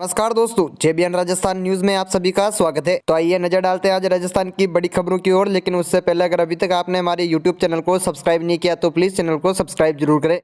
नमस्कार दोस्तों, JBN Rajasthan news में आप सभी का स्वागत है। तो आइए नजर डालते हैं आज राजस्थान की बड़ी खबरों की ओर। लेकिन उससे पहले अगर अभी तक आपने हमारे यूट्यूब चैनल को सब्सक्राइब नहीं किया तो प्लीज चैनल को सब्सक्राइब जरूर करें।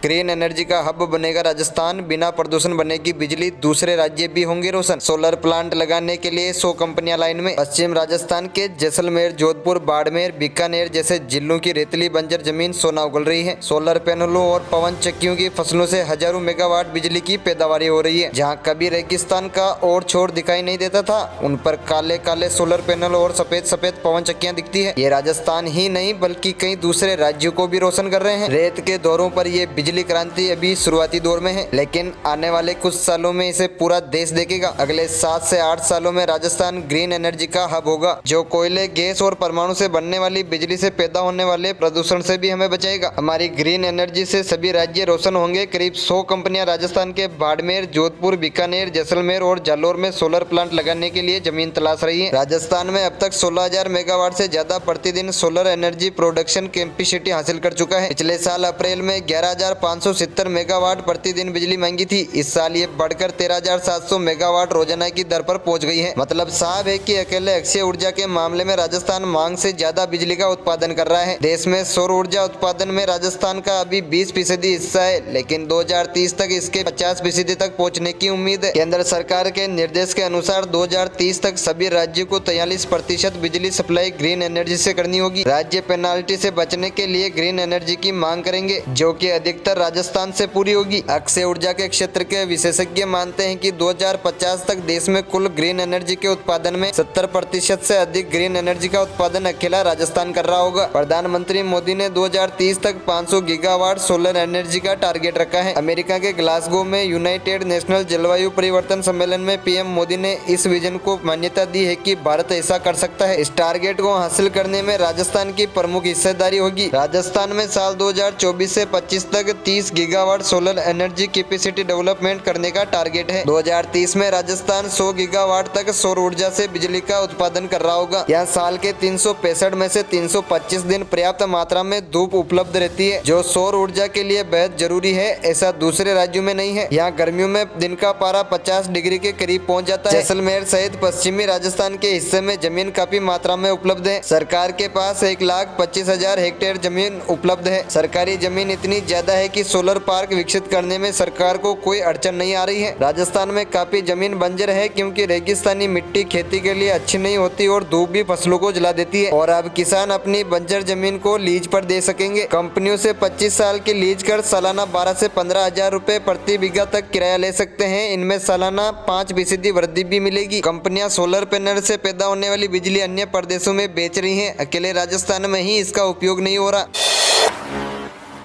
ग्रीन एनर्जी का हब बनेगा राजस्थान, बिना प्रदूषण बनेगी बिजली, दूसरे राज्य भी होंगे रोशन। सोलर प्लांट लगाने के लिए 100 कंपनियां लाइन में। पश्चिम राजस्थान के जैसलमेर, जोधपुर, बाड़मेर, बीकानेर जैसे जिलों की रेतीली बंजर जमीन सोना उगल रही है। सोलर पैनलों और पवन चक्कियों की फसलों से हजारों मेगावाट बिजली की पैदावार हो रही है। जहाँ कभी रेगिस्तान का और छोर दिखाई नहीं देता था, उन पर काले काले सोलर पैनल और सफेद सफेद पवन चक्कियां दिखती है। ये राजस्थान ही नहीं बल्कि कई दूसरे राज्यों को भी रोशन कर रहे हैं। रेत के दौरों पर ये बिजली क्रांति अभी शुरुआती दौर में है, लेकिन आने वाले कुछ सालों में इसे पूरा देश देखेगा। अगले 7 से 8 सालों में राजस्थान ग्रीन एनर्जी का हब होगा, जो कोयले, गैस और परमाणु से बनने वाली बिजली से पैदा होने वाले प्रदूषण से भी हमें बचाएगा। हमारी ग्रीन एनर्जी से सभी राज्य रोशन होंगे। करीब 100 कंपनियां राजस्थान के बाड़मेर, जोधपुर, बीकानेर, जैसलमेर और जालोर में सोलर प्लांट लगाने के लिए जमीन तलाश रही है। राजस्थान में अब तक 16,000 मेगावाट से ज्यादा प्रतिदिन सोलर एनर्जी प्रोडक्शन कैपेसिटी हासिल कर चुका है। पिछले साल अप्रैल में 11,570 मेगावाट प्रतिदिन बिजली मांगी थी। इस साल ये बढ़कर 13,700 मेगावाट रोजाना की दर पर पहुंच गई है। मतलब साफ है कि अकेले अक्षय ऊर्जा के मामले में राजस्थान मांग से ज्यादा बिजली का उत्पादन कर रहा है। देश में सौर ऊर्जा उत्पादन में राजस्थान का अभी 20% हिस्सा है, लेकिन 2030 तक इसके 50% तक पहुँचने की उम्मीद है। केंद्र सरकार के निर्देश के अनुसार 2030 तक सभी राज्यों को 43% बिजली सप्लाई ग्रीन एनर्जी से करनी होगी। राज्य पेनाल्टी से बचने के लिए ग्रीन एनर्जी की मांग करेंगे, जो कि अधिकतर राजस्थान से पूरी होगी। अक्षय ऊर्जा के क्षेत्र के विशेषज्ञ मानते हैं कि 2050 तक देश में कुल ग्रीन एनर्जी के उत्पादन में 70% से अधिक ग्रीन एनर्जी का उत्पादन अकेला राजस्थान कर रहा होगा। प्रधानमंत्री मोदी ने 2030 तक 500 गीगावाट सोलर एनर्जी का टारगेट रखा है। अमेरिका के ग्लासगो में यूनाइटेड नेशनल जलवायु परिवर्तन सम्मेलन में पीएम मोदी ने इस विजन को मान्यता दी है कि भारत ऐसा कर सकता है। इस टारगेट को हासिल करने में राजस्थान की प्रमुख हिस्सेदारी होगी। राजस्थान में साल 2024 से 25 तक 30 gigawatt solar energy capacity development करने का टारगेट है। 2030 में राजस्थान 100 गीगावाट तक सौर ऊर्जा से बिजली का उत्पादन कर रहा होगा। यहाँ साल के 365 में से 325 दिन पर्याप्त मात्रा में धूप उपलब्ध रहती है, जो सौर ऊर्जा के लिए बेहद जरूरी है। ऐसा दूसरे राज्यों में नहीं है। यहाँ गर्मियों में दिन का पारा 50 डिग्री के करीब पहुँच जाता है। जैसलमेर सहित पश्चिमी राजस्थान के हिस्से में जमीन काफी मात्रा में उपलब्ध है। सरकार के पास 1,25,000 हेक्टेयर जमीन उपलब्ध है। सरकारी जमीन इतनी ज्यादा है कि सोलर पार्क विकसित करने में सरकार को कोई अड़चन नहीं आ रही है। राजस्थान में काफी जमीन बंजर है, क्योंकि रेगिस्तानी मिट्टी खेती के लिए अच्छी नहीं होती और धूप भी फसलों को जला देती है। और अब किसान अपनी बंजर जमीन को लीज पर दे सकेंगे। कंपनियों से 25 साल की लीज कर सालाना 12 से 15,000 रुपए प्रति बीघा तक किराया ले सकते हैं। इनमें सालाना 5% वृद्धि भी मिलेगी। कंपनियां सोलर पैनल से पैदा होने वाली बिजली अन्य प्रदेशों में बेच रही है, अकेले राजस्थान में ही इसका उपयोग नहीं हो रहा।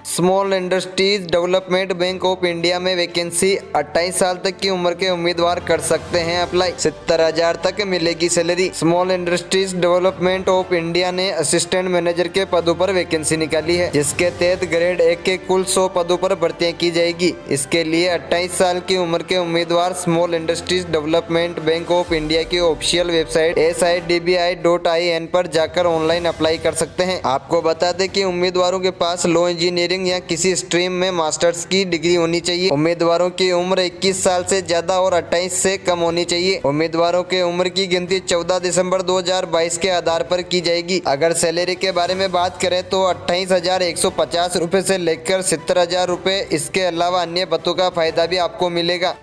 Small industries development bank of India में वैकेंसी 28 साल तक की उम्र के उम्मीदवार कर सकते हैं अप्लाई। 70,000 तक मिलेगी salary. Small industries development of India ने असिस्टेंट मैनेजर के पदों पर वैकेंसी निकाली है, जिसके तहत ग्रेड 1 के कुल 100 पदों पर भर्तियां की जाएगी। इसके लिए 28 साल की उम्र के उम्मीदवार small industries development bank of India की ऑफिशियल वेबसाइट sidbi.in पर जाकर ऑनलाइन अप्लाई कर सकते हैं। आपको बता दें कि उम्मीदवारों के पास लॉ, इंजीनियरिंग या किसी स्ट्रीम में मास्टर्स की डिग्री होनी चाहिए। उम्मीदवारों की उम्र 21 साल से ज्यादा और 28 से कम होनी चाहिए। उम्मीदवारों के उम्र की गिनती 14 दिसंबर 2022 के आधार पर की जाएगी। अगर सैलरी के बारे में बात करें तो 28,150 रुपए से लेकर 70,000 रुपए। इसके अलावा अन्य भत्तों का फायदा भी आपको मिलेगा।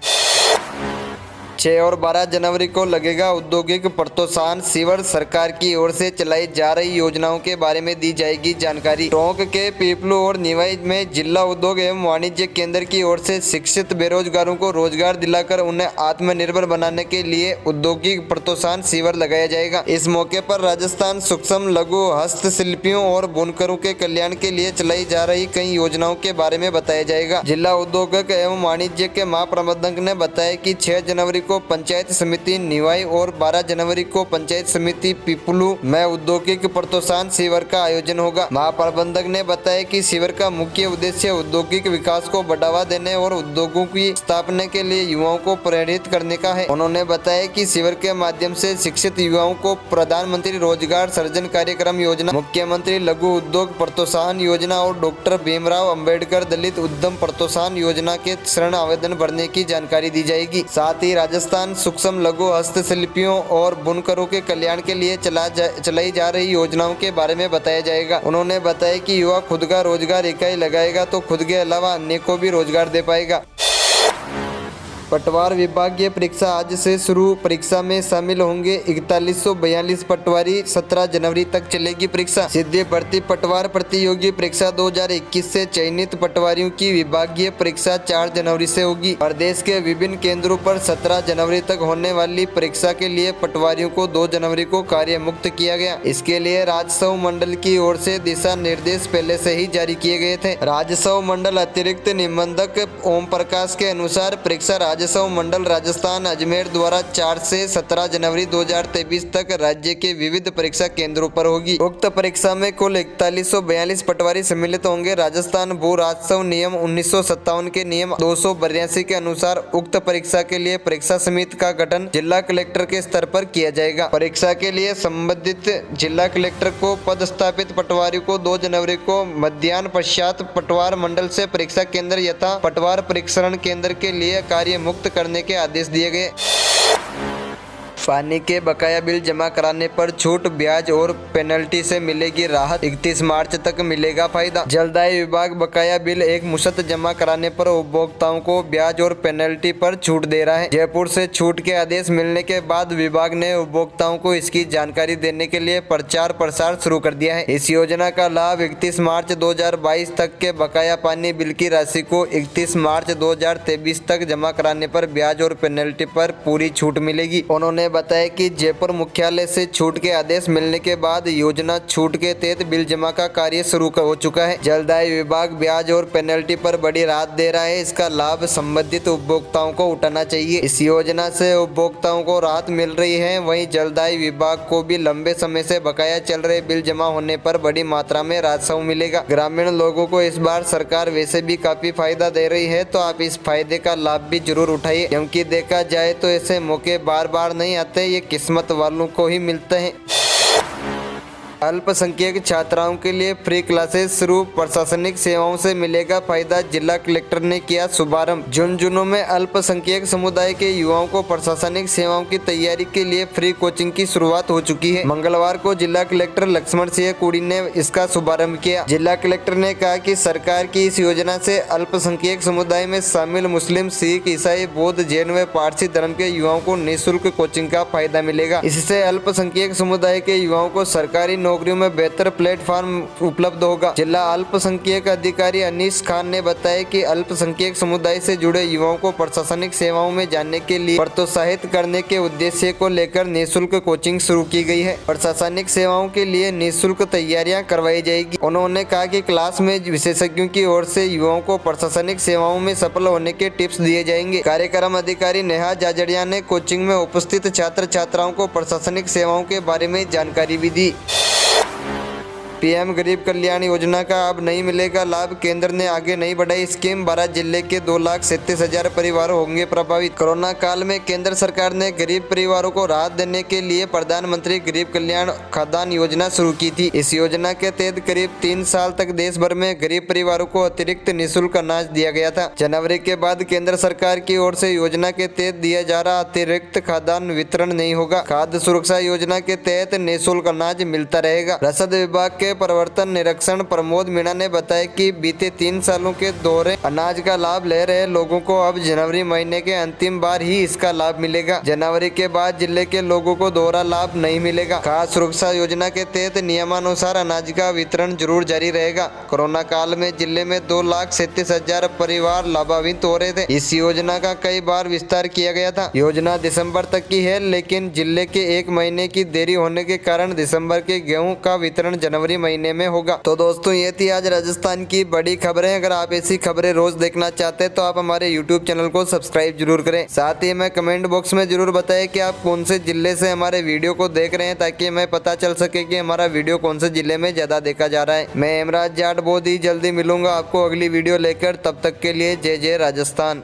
6 और 12 जनवरी को लगेगा औद्योगिक प्रोत्साहन शिविर। सरकार की ओर से चलाई जा रही योजनाओं के बारे में दी जाएगी जानकारी। टोंक के पीपलू और निवाई में जिला उद्योग एवं वाणिज्य केंद्र की ओर से शिक्षित बेरोजगारों को रोजगार दिलाकर उन्हें आत्मनिर्भर बनाने के लिए औद्योगिक प्रोत्साहन शिविर लगाया जाएगा। इस मौके पर राजस्थान सूक्ष्म लघु हस्तशिल्पियों और बुनकरों के कल्याण के लिए चलाई जा रही कई योजनाओं के बारे में बताया जाएगा। जिला उद्योगिक एवं वाणिज्य के महाप्रबंधक ने बताया कि 6 जनवरी को पंचायत समिति निवाई और 12 जनवरी को पंचायत समिति पिपलू में औद्योगिक प्रोत्साहन शिविर का आयोजन होगा। महाप्रबंधक ने बताया कि शिविर का मुख्य उद्देश्य औद्योगिक विकास को बढ़ावा देने और उद्योगों की स्थापना के लिए युवाओं को प्रेरित करने का है। उन्होंने बताया कि शिविर के माध्यम से शिक्षित युवाओं को प्रधानमंत्री रोजगार सृजन कार्यक्रम योजना, मुख्यमंत्री लघु उद्योग प्रोत्साहन योजना और डॉक्टर भीमराव अंबेडकर दलित उद्यम प्रोत्साहन योजना के ऋण आवेदन भरने की जानकारी दी जाएगी। साथ ही राजस्थान सूक्ष्म लघु हस्तशिल्पियों और बुनकरों के कल्याण के लिए चलाई जा रही योजनाओं के बारे में बताया जाएगा। उन्होंने बताया कि युवा खुद का रोजगार इकाई लगाएगा तो खुद के अलावा अन्य को भी रोजगार दे पाएगा। पटवार विभागीय परीक्षा आज से शुरू। परीक्षा में शामिल होंगे 4142 पटवारी। 17 जनवरी तक चलेगी परीक्षा। सीधी भर्ती पटवार प्रतियोगी परीक्षा 2021 से चयनित पटवारियों की विभागीय परीक्षा 4 जनवरी से होगी। प्रदेश के विभिन्न केंद्रों पर 17 जनवरी तक होने वाली परीक्षा के लिए पटवारियों को 2 जनवरी को कार्य मुक्त किया गया। इसके लिए राजस्व मंडल की ओर से दिशा निर्देश पहले से ही जारी किए गए थे। राजस्व मंडल अतिरिक्त निबंधक ओम प्रकाश के अनुसार परीक्षा राजस्व मंडल राजस्थान अजमेर द्वारा 4 से 17 जनवरी 2023 तक राज्य के विविध परीक्षा केंद्रों पर होगी। उक्त परीक्षा में कुल 4142 पटवारी सम्मिलित होंगे। राजस्थान भू राजस्व नियम 1957 के नियम 282 के अनुसार उक्त परीक्षा के लिए परीक्षा समिति का गठन जिला कलेक्टर के स्तर पर किया जाएगा। परीक्षा के लिए संबंधित जिला कलेक्टर को पदस्थापित पटवारियों को 2 जनवरी को मध्याह्न पश्चात पटवार मंडल से परीक्षा केंद्र यथा पटवार परीक्षण केंद्र के लिए कार्य मुक्त करने के आदेश दिए गए। पानी के बकाया बिल जमा कराने पर छूट, ब्याज और पेनल्टी से मिलेगी राहत। 31 मार्च तक मिलेगा फायदा। जलदाय विभाग बकाया बिल एक मुश्त जमा कराने पर उपभोक्ताओं को ब्याज और पेनल्टी पर छूट दे रहा है। जयपुर से छूट के आदेश मिलने के बाद विभाग ने उपभोक्ताओं को इसकी जानकारी देने के लिए प्रचार प्रसार शुरू कर दिया है। इस योजना का लाभ 31 मार्च 2022 तक के बकाया पानी बिल की राशि को 31 मार्च 2023 तक जमा कराने पर ब्याज और पेनल्टी पर पूरी छूट मिलेगी। उन्होंने बताया कि जयपुर मुख्यालय से छूट के आदेश मिलने के बाद योजना छूट के तहत बिल जमा का कार्य शुरू हो चुका है। जलदाय विभाग ब्याज और पेनल्टी पर बड़ी राहत दे रहा है। इसका लाभ संबंधित उपभोक्ताओं को उठाना चाहिए। इस योजना से उपभोक्ताओं को राहत मिल रही है। वहीं जलदाय विभाग को भी लंबे समय से बकाया चल रहे बिल जमा होने पर बड़ी मात्रा में राजस्व मिलेगा। ग्रामीण लोगों को इस बार सरकार वैसे भी काफी फायदा दे रही है, तो आप इस फायदे का लाभ भी जरूर उठाइए, क्योंकि देखा जाए तो ऐसे मौके बार बार नहीं आते, ये किस्मत वालों को ही मिलते हैं। अल्पसंख्यक छात्राओं के लिए फ्री क्लासेस शुरू। प्रशासनिक सेवाओं से मिलेगा फायदा। जिला कलेक्टर ने किया शुभारंभ। झुंझुनू में अल्पसंख्यक समुदाय के युवाओं को प्रशासनिक सेवाओं की तैयारी के लिए फ्री कोचिंग की शुरुआत हो चुकी है। मंगलवार को जिला कलेक्टर लक्ष्मण सिंह कुड़ी ने इसका शुभारंभ किया। जिला कलेक्टर ने कहा कि सरकार की इस योजना से अल्पसंख्यक समुदाय में शामिल मुस्लिम, सिख, ईसाई, बौद्ध, जैन व पारसी धर्म के युवाओं को निःशुल्क कोचिंग का फायदा मिलेगा। इससे अल्पसंख्यक समुदाय के युवाओं को सरकारी नौकरियों में बेहतर प्लेटफॉर्म उपलब्ध होगा। जिला अल्पसंख्यक अधिकारी अनीस खान ने बताया कि अल्पसंख्यक समुदाय से जुड़े युवाओं को प्रशासनिक सेवाओं में जाने के लिए प्रोत्साहित करने के उद्देश्य को लेकर निःशुल्क कोचिंग शुरू की गई है। प्रशासनिक सेवाओं के लिए निःशुल्क तैयारियां करवाई जाएगी। उन्होंने कहा कि क्लास में विशेषज्ञों की ओर से युवाओं को प्रशासनिक सेवाओं में सफल होने के टिप्स दिए जाएंगे। कार्यक्रम अधिकारी नेहा जाजड़िया ने कोचिंग में उपस्थित छात्र छात्राओं को प्रशासनिक सेवाओं के बारे में जानकारी भी दी। पीएम गरीब कल्याण योजना का अब नहीं मिलेगा लाभ। केंद्र ने आगे नहीं बढ़ाई स्कीम। 12 जिले के 2,37,000 परिवार होंगे प्रभावित। कोरोना काल में केंद्र सरकार ने गरीब परिवारों को राहत देने के लिए प्रधानमंत्री गरीब कल्याण खाद्यान्न योजना शुरू की थी। इस योजना के तहत करीब 3 साल तक देश भर में गरीब परिवारों को अतिरिक्त निःशुल्क अनाज दिया गया था। जनवरी के बाद केंद्र सरकार की ओर से योजना के तहत दिया जा रहा अतिरिक्त खाद्यान्न वितरण नहीं होगा। खाद्य सुरक्षा योजना के तहत निःशुल्क अनाज मिलता रहेगा। रसद विभाग के प्रवर्तन निरीक्षण प्रमोद मीणा ने बताया कि बीते 3 सालों के दौरे अनाज का लाभ ले रहे लोगों को अब जनवरी महीने के अंतिम बार ही इसका लाभ मिलेगा। जनवरी के बाद जिले के लोगों को दोहरा लाभ नहीं मिलेगा। खाद्य सुरक्षा योजना के तहत नियमानुसार अनाज का वितरण जरूर जारी रहेगा। कोरोना काल में जिले में 2,37,000 परिवार लाभान्वित हो रहे थे। इस योजना का कई बार विस्तार किया गया था। योजना दिसंबर तक की है, लेकिन जिले के 1 महीने की देरी होने के कारण दिसंबर के गेहूं का वितरण जनवरी महीने में होगा। तो दोस्तों ये थी आज राजस्थान की बड़ी खबरें। अगर आप ऐसी खबरें रोज देखना चाहते हैं तो आप हमारे यूट्यूब चैनल को सब्सक्राइब जरूर करें। साथ ही हमें कमेंट बॉक्स में जरूर बताएं कि आप कौन से जिले से हमारे वीडियो को देख रहे हैं, ताकि हमें पता चल सके कि हमारा वीडियो कौन से जिले में ज्यादा देखा जा रहा है। मैं हेमराज जाट बहुत ही जल्दी मिलूंगा आपको अगली वीडियो लेकर। तब तक के लिए जय जय राजस्थान।